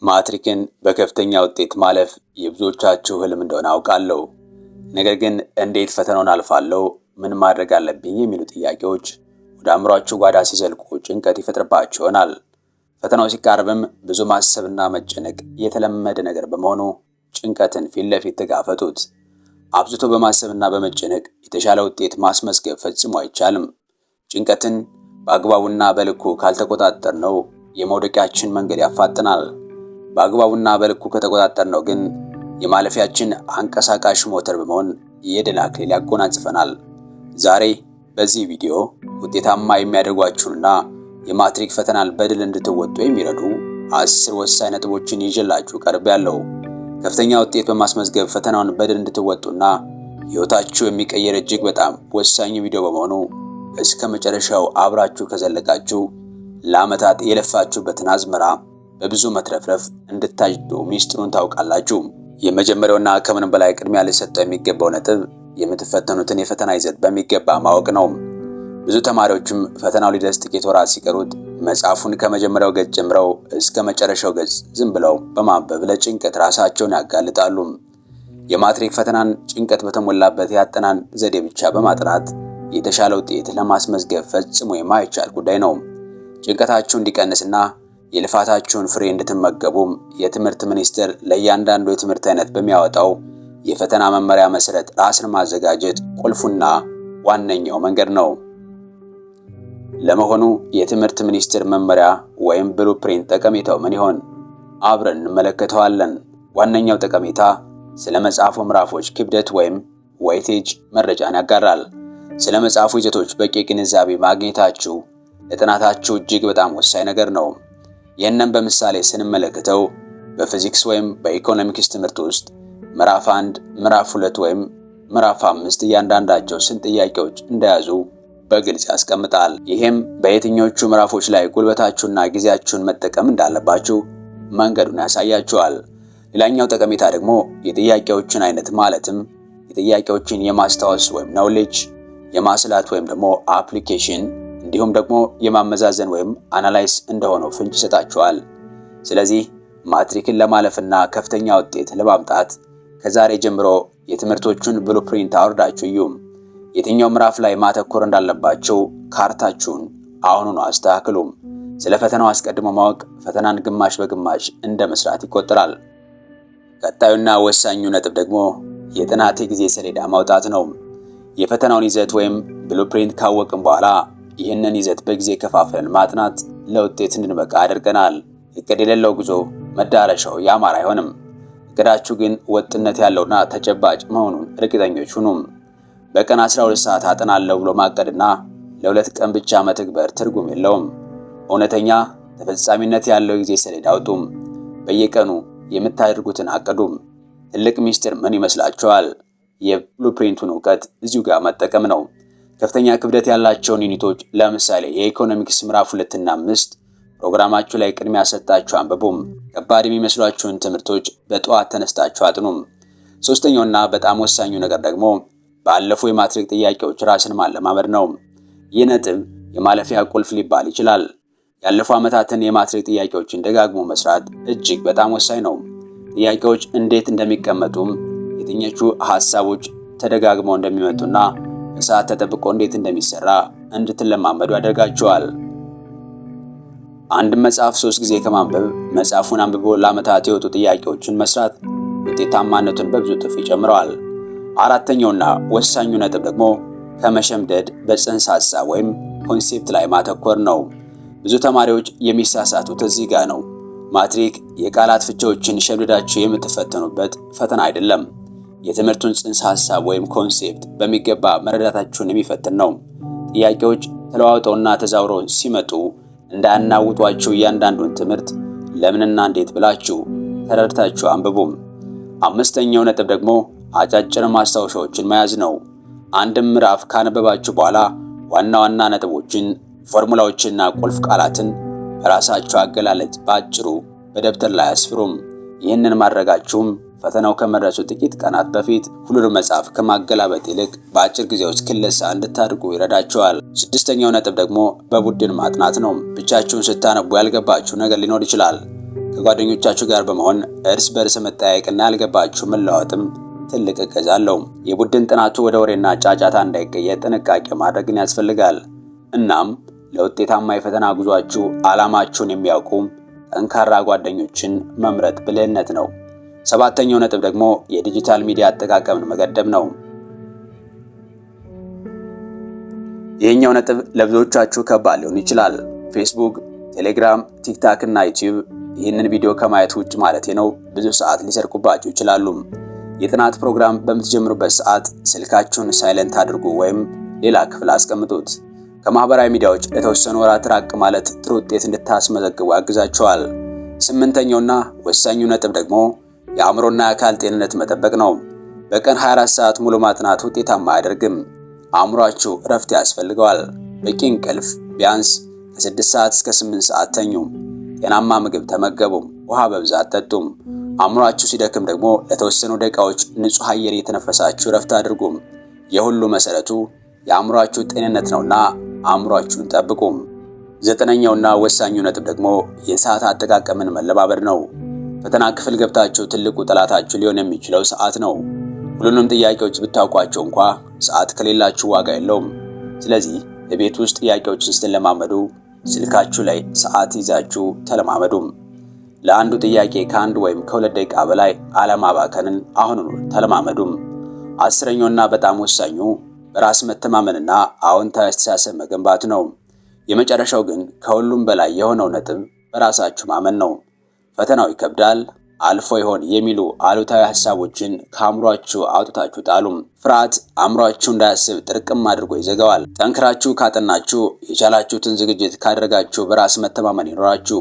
ማትሪክን በከፍተኛ ውጤት ማለፍ የብዙዎቻችሁ ህልም እንደሆነ አውቃለሁ። ነገር ግን እንዴት ፈተናውን አልፋለሁ? ምን ማድረግ አለብኝ? የሚሉ ጥያቄዎች ወደ አእምሯችሁ ጓዳ ሲዘልቁ ጭንቀት ይፈጥርባችሁ ይሆናል። ፈተናው ሲቃረብም ብዙ ማሰብና መጨነቅ የተለመደ ነገር በመሆኑ ጭንቀትን ፊት ለፊት ተጋፈጡት። አብዝቶ በማሰብና በመጨነቅ የተሻለ ውጤት ማስመዝገብ ፈጽሞ አይቻልም። ጭንቀትን በአግባቡና በልኩ ካልተቆጣጠርነው የመውደቂያችን መንገድ ያፋጥናል። በአግባቡና በልኩ ከተቆጣጠርነው ግን የማለፊያችን አንቀሳቃሽ ሞተር በመሆን የድል አክሊል ያጎናጽፈናል። ዛሬ በዚህ ቪዲዮ ውጤታማ የሚያደርጓችሁንና የማትሪክ ፈተናን በድል እንድትወጡ የሚረዱ 10 ወሳኝ ነጥቦችን ይዤላችሁ ቀርቤያለሁ። ከፍተኛ ውጤት በማስመዝገብ ፈተናውን በድል እንድትወጡና ሕይወታችሁ የሚቀየር እጅግ በጣም ወሳኝ ቪዲዮ በመሆኑ እስከ መጨረሻው አብራችሁ ከዘለቃችሁ ለዓመታት የለፋችሁበትን አዝመራ በብዙ መትረፍረፍ እንድታጭዱ ሚስጥሩን ታውቃላችሁ። የመጀመሪያውና ከምንም በላይ ቅድሚያ ሊሰጠው የሚገባው ነጥብ የምትፈተኑትን የፈተና ይዘት በሚገባ ማወቅ ነው። ብዙ ተማሪዎችም ፈተናው ሊደርስ ጥቂት ወራት ሲቀሩት መጽሐፉን ከመጀመሪያው ገጽ ጀምረው እስከ መጨረሻው ገጽ ዝም ብለው በማንበብ ለጭንቀት ራሳቸውን ያጋልጣሉ። የማትሪክ ፈተናን ጭንቀት በተሞላበት የአጠናን ዘዴ ብቻ በማጥናት የተሻለ ውጤት ለማስመዝገብ ፈጽሞ የማይቻል ጉዳይ ነው። ጭንቀታችሁ እንዲቀንስና የልፋታችሁን ፍሬ እንድትመገቡም የትምህርት ሚኒስቴር ለእያንዳንዱ የትምህርት አይነት በሚያወጣው የፈተና መመሪያ መሰረት ራስን ማዘጋጀት ቁልፉና ዋነኛው መንገድ ነው። ለመሆኑ የትምህርት ሚኒስቴር መመሪያ ወይም ብሉፕሪንት ጠቀሜታው ምን ይሆን? አብረን እንመለከተዋለን። ዋነኛው ጠቀሜታ ስለ መጽሐፉ ምዕራፎች ክብደት ወይም ዌይቴጅ መረጃን ያጋራል። ስለ መጽሐፉ ይዘቶች በቂ ግንዛቤ ማግኘታችሁ ለጥናታችሁ እጅግ በጣም ወሳኝ ነገር ነው። ይህንን በምሳሌ ስንመለከተው በፊዚክስ ወይም በኢኮኖሚክስ ትምህርት ውስጥ ምዕራፍ 1፣ ምዕራፍ 2 ወይም ምዕራፍ 5 እያንዳንዳቸው ስንት ጥያቄዎች እንደያዙ በግልጽ ያስቀምጣል። ይህም በየትኞቹ ምዕራፎች ላይ ጉልበታችሁና ጊዜያችሁን መጠቀም እንዳለባችሁ መንገዱን ያሳያችኋል። ሌላኛው ጠቀሜታ ደግሞ የጥያቄዎችን አይነት ማለትም የጥያቄዎችን የማስታወስ ወይም ኖውሌጅ፣ የማስላት ወይም ደግሞ አፕሊኬሽን እንዲሁም ደግሞ የማመዛዘን ወይም አናላይስ እንደሆነው ፍንጭ ይሰጣችኋል። ስለዚህ ማትሪክን ለማለፍና ከፍተኛ ውጤት ለማምጣት ከዛሬ ጀምሮ የትምህርቶቹን ብሉፕሪንት አውርዳችሁ እዩ። የትኛው ምዕራፍ ላይ ማተኮር እንዳለባችሁ ካርታችሁን አሁኑኑ አስተካክሉ። ስለ ፈተናው አስቀድሞ ማወቅ ፈተናን ግማሽ በግማሽ እንደ መስራት ይቆጠራል። ቀጣዩና ወሳኙ ነጥብ ደግሞ የጥናት ጊዜ ሰሌዳ ማውጣት ነው። የፈተናውን ይዘት ወይም ብሉፕሪንት ካወቅን በኋላ ይህንን ይዘት በጊዜ ከፋፍለን ማጥናት ለውጤት እንድንበቃ ያደርገናል። እቅድ የሌለው ጉዞ መዳረሻው ያማረ አይሆንም። እቅዳችሁ ግን ወጥነት ያለውና ተጨባጭ መሆኑን እርግጠኞች ሁኑ። በቀን 12 ሰዓት አጠናለሁ ብሎ ማቀድና ለ2 ቀን ብቻ መተግበር ትርጉም የለውም። እውነተኛ ተፈጻሚነት ያለው ጊዜ ሰሌዳ አውጡም። በየቀኑ የምታደርጉትን አቅዱም። ትልቅ ሚስጥር ምን ይመስላችኋል? የብሉፕሪንቱን ዕውቀት እዚሁ ጋር መጠቀም ነው። ከፍተኛ ክብደት ያላቸውን ዩኒቶች ለምሳሌ የኢኮኖሚክስ ምዕራፍ 2 እና 5 ፕሮግራማችሁ ላይ ቅድሚያ ሰጣችሁ አንብቡም። ከባድ የሚመስሏችሁን ትምህርቶች በጠዋት ተነስታችሁ አጥኑም። ሶስተኛውና በጣም ወሳኙ ነገር ደግሞ ባለፉ የማትሪክ ጥያቄዎች ራስን ማለማመድ ነው። ይህ ነጥብ የማለፊያ ቁልፍ ሊባል ይችላል። ያለፉ ዓመታትን የማትሪክ ጥያቄዎችን ደጋግሞ መስራት እጅግ በጣም ወሳኝ ነው። ጥያቄዎች እንዴት እንደሚቀመጡም የትኞቹ ሐሳቦች ተደጋግመው እንደሚመጡና በሰዓት ተጠብቆ እንዴት እንደሚሰራ እንድትለማመዱ ያደርጋችኋል። አንድ መጽሐፍ 3 ጊዜ ከማንበብ መጽሐፉን አንብቦ ለዓመታት የወጡ ጥያቄዎችን መስራት ውጤታማነቱን በብዙ እጥፍ ይጨምረዋል። አራተኛውና ወሳኙ ነጥብ ደግሞ ከመሸምደድ በጽንሰ ሐሳብ ወይም ኮንሴፕት ላይ ማተኮር ነው። ብዙ ተማሪዎች የሚሳሳቱት እዚህ ጋር ነው። ማትሪክ የቃላት ፍቺዎችን ሸምድዳችሁ የምትፈተኑበት ፈተና አይደለም። የትምህርቱን ጽንሰ ሐሳብ ወይም ኮንሴፕት በሚገባ መረዳታችሁን የሚፈትን ነው። ጥያቄዎች ተለዋውጠውና ተዛውረው ሲመጡ እንዳያናውጧችሁ እያንዳንዱን ትምህርት ለምንና እንዴት ብላችሁ ተረድታችሁ አንብቡም። አምስተኛው ነጥብ ደግሞ አጫጭር ማስታወሻዎችን መያዝ ነው። አንድም ምዕራፍ ካነበባችሁ በኋላ ዋና ዋና ነጥቦችን፣ ፎርሙላዎችንና ቁልፍ ቃላትን በራሳችሁ አገላለጽ ባጭሩ በደብተር ላይ አስፍሩም። ይህንን ማድረጋችሁም ፈተናው ከመድረሱ ጥቂት ቀናት በፊት ሁሉንም መጽሐፍ ከማገላበጥ ይልቅ በአጭር ጊዜ ውስጥ ክለሳ እንድታደርጉ ይረዳችኋል። ስድስተኛው ነጥብ ደግሞ በቡድን ማጥናት ነው። ብቻችሁን ስታነቡ ያልገባችሁ ነገር ሊኖር ይችላል። ከጓደኞቻችሁ ጋር በመሆን እርስ በርስ መጠያየቅና ያልገባችሁ መለዋወጥም ትልቅ እገዛ አለው። የቡድን ጥናቱ ወደ ወሬና ጫጫታ እንዳይቀየር ጥንቃቄ ማድረግን ያስፈልጋል። እናም ለውጤታማ የፈተና ጉዟችሁ ዓላማችሁን የሚያውቁ ጠንካራ ጓደኞችን መምረጥ ብልህነት ነው። ሰባተኛው ነጥብ ደግሞ የዲጂታል ሚዲያ አጠቃቀምን መገደብ ነው። ይህኛው ነጥብ ለብዙዎቻችሁ ከባድ ሊሆን ይችላል። ፌስቡክ፣ ቴሌግራም፣ ቲክታክ እና ዩቲዩብ ይህንን ቪዲዮ ከማየት ውጭ ማለቴ ነው ብዙ ሰዓት ሊሰርቁባችሁ ይችላሉ። የጥናት ፕሮግራም በምትጀምሩበት ሰዓት ስልካችሁን ሳይለንት አድርጉ ወይም ሌላ ክፍል አስቀምጡት። ከማህበራዊ ሚዲያዎች ለተወሰኑ ወራት ራቅ ማለት ጥሩ ውጤት እንድታስመዘግቡ ያግዛችኋል። ስምንተኛውና ወሳኙ ነጥብ ደግሞ የአእምሮና የአካል ጤንነት መጠበቅ ነው። በቀን 24 ሰዓት ሙሉ ማጥናት ውጤታማ አያደርግም። አእምሯችሁ እረፍት ያስፈልገዋል። በቂ እንቅልፍ፣ ቢያንስ ከ6 ሰዓት እስከ 8 ሰዓት ተኙ። ጤናማ ምግብ ተመገቡ። ውሃ በብዛት ጠጡም። አእምሯችሁ ሲደክም ደግሞ ለተወሰኑ ደቂቃዎች ንጹህ አየር እየተነፈሳችሁ እረፍት አድርጉ። የሁሉ መሰረቱ የአእምሯችሁ ጤንነት ነውና አእምሯችሁን ጠብቁ። ዘጠነኛውና ወሳኙ ነጥብ ደግሞ የሰዓት አጠቃቀምን መለማመድ ነው። ፈተና ክፍል ገብታችሁ ትልቁ ጠላታችሁ ሊሆን የሚችለው ሰዓት ነው። ሁሉንም ጥያቄዎች ብታውቋቸው እንኳ ሰዓት ከሌላችሁ ዋጋ የለውም። ስለዚህ በቤት ውስጥ ጥያቄዎችን ስትለማመዱ ስልካችሁ ላይ ሰዓት ይዛችሁ ተለማመዱ። ለአንዱ ጥያቄ ከ1 ወይም ከ2 ደቂቃ በላይ አለማባከንን አሁኑኑ ተለማመዱ። አስረኛውና በጣም ወሳኙ በራስ መተማመንና አዎንታዊ አስተሳሰብ መገንባት ነው። የመጨረሻው ግን ከሁሉም በላይ የሆነው ነጥብ በራሳችሁ ማመን ነው። ፈተናው ይከብዳል፣ አልፎ ይሆን የሚሉ አሉታዊ ሐሳቦችን ከአእምሯችሁ አውጥታችሁ ጣሉ። ፍርሃት አእምሯችሁ እንዳያስብ ጥርቅም አድርጎ ይዘጋዋል። ጠንክራችሁ ካጠናችሁ፣ የቻላችሁትን ዝግጅት ካደረጋችሁ በራስ መተማመን ይኖራችሁ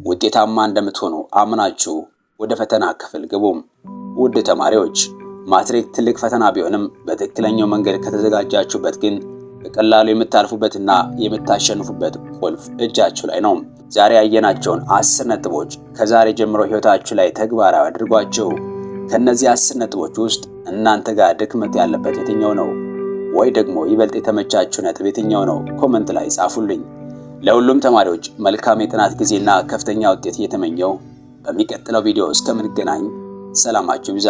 ውጤታማ እንደምትሆኑ አምናችሁ ወደ ፈተና ክፍል ግቡ። ውድ ተማሪዎች፣ ማትሪክ ትልቅ ፈተና ቢሆንም በትክክለኛው መንገድ ከተዘጋጃችሁበት ግን በቀላሉ የምታልፉበትና የምታሸንፉበት ቁልፍ እጃችሁ ላይ ነው። ዛሬ ያየናቸውን 10 ነጥቦች ከዛሬ ጀምሮ ህይወታችሁ ላይ ተግባራዊ አድርጓቸው። ከነዚህ 10 ነጥቦች ውስጥ እናንተ ጋር ድክመት ያለበት የትኛው ነው? ወይ ደግሞ ይበልጥ የተመቻችሁ ነጥብ የትኛው ነው? ኮመንት ላይ ጻፉልኝ። ለሁሉም ተማሪዎች መልካም የጥናት ጊዜና ከፍተኛ ውጤት እየተመኘው በሚቀጥለው ቪዲዮ እስከምንገናኝ ሰላማችሁ ይብዛ።